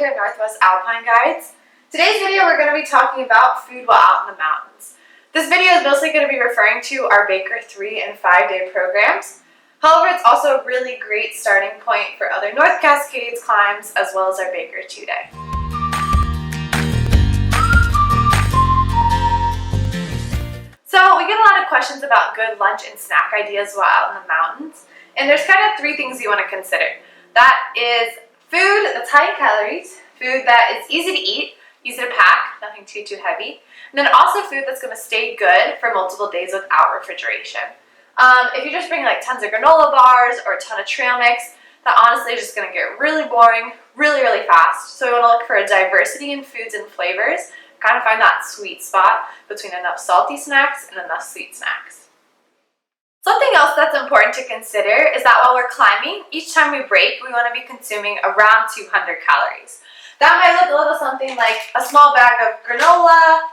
here at Northwest Alpine Guides. Today's video we're going to be talking about food while out in the mountains. This video is mostly going to be referring to our Baker 3 and 5-day programs. However, it's also a really great starting point for other North Cascades climbs as well as our Baker 2-day. So we get a lot of questions about good lunch and snack ideas while out in the mountains. And there's kind of three things you want to consider. That is food that's high in calories, food that is easy to eat, easy to pack, nothing too heavy, and then also food that's going to stay good for multiple days without refrigeration. If you just bring like tons of granola bars or a ton of trail mix, that honestly is just going to get really boring really fast. So we want to look for a diversity in foods and flavors, kind of find that sweet spot between enough salty snacks and enough sweet snacks. Something else that's important to consider is that while we're climbing, each time we break, we want to be consuming around 200 calories. That might look a little something like a small bag of granola,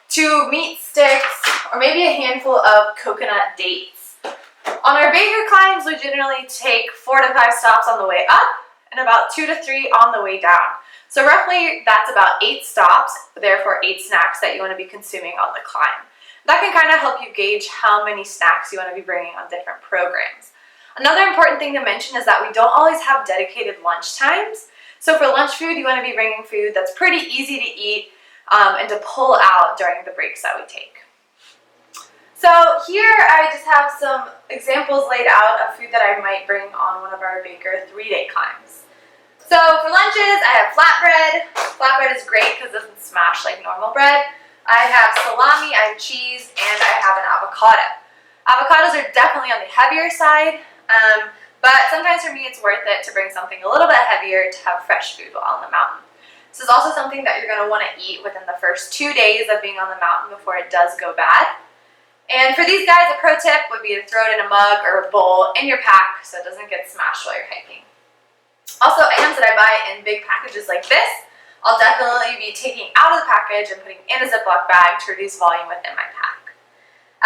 2 meat sticks, or maybe a handful of coconut dates. On our Baker climbs, we generally take 4 to 5 stops on the way up and about 2 to 3 on the way down. So roughly that's about 8 stops, therefore 8 snacks that you want to be consuming on the climb. That can kind of help you gauge how many snacks you want to be bringing on different programs. Another important thing to mention is that we don't always have dedicated lunch times. So for lunch food, you want to be bringing food that's pretty easy to eat and to pull out during the breaks that we take. So here I just have some examples laid out of food that I might bring on one of our Baker 3-day climbs. So for lunches, I have flatbread. Flatbread is great because it doesn't smash like normal bread. I have salami, I have cheese, and I have an avocado. Avocados are definitely on the heavier side, but sometimes for me it's worth it to bring something a little bit heavier to have fresh food while on the mountain. This is also something that you're going to want to eat within the first 2 days of being on the mountain before it does go bad. And for these guys, a pro tip would be to throw it in a mug or a bowl in your pack so it doesn't get smashed while you're hiking. Also, items that I buy in big packages like this, I'll definitely be taking out of the package and putting in a Ziploc bag to reduce volume within my pack.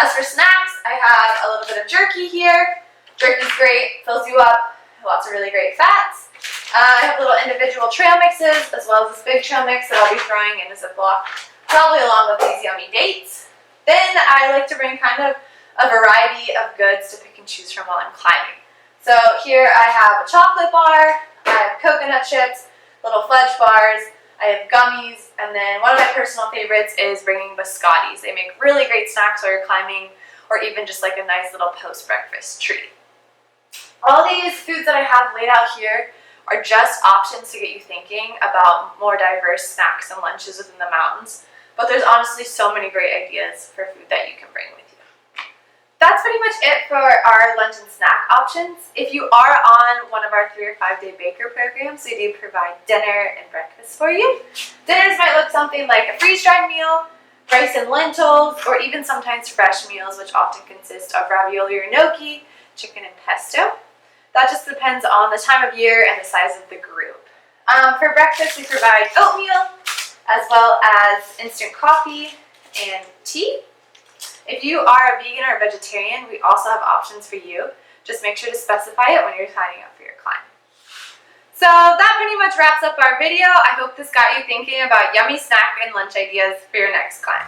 As for snacks, I have a little bit of jerky here. Jerky's great, fills you up, lots of really great fats. I have little individual trail mixes as well as this big trail mix that I'll be throwing in a Ziploc, probably along with these yummy dates. Then I like to bring kind of a variety of goods to pick and choose from while I'm climbing. So here I have a chocolate bar, I have coconut chips, little fudge bars, I have gummies, and then one of my personal favorites is bringing biscottis. They make really great snacks while you're climbing, or even just like a nice little post-breakfast treat. All these foods that I have laid out here are just options to get you thinking about more diverse snacks and lunches within the mountains, but there's honestly so many great ideas for food that you can bring with you. That's pretty much it for our lunch and snack options. If you are on one of our 3 or 5-day Baker programs, we do provide dinner and breakfast for you. Dinners might look something like a freeze-dried meal, rice and lentils, or even sometimes fresh meals, which often consist of ravioli or gnocchi, chicken and pesto. That just depends on the time of year and the size of the group. For breakfast, we provide oatmeal, as well as instant coffee and tea. If you are a vegan or a vegetarian, we also have options for you. Just make sure to specify it when you're signing up for your climb. So that pretty much wraps up our video. I hope this got you thinking about yummy snack and lunch ideas for your next climb.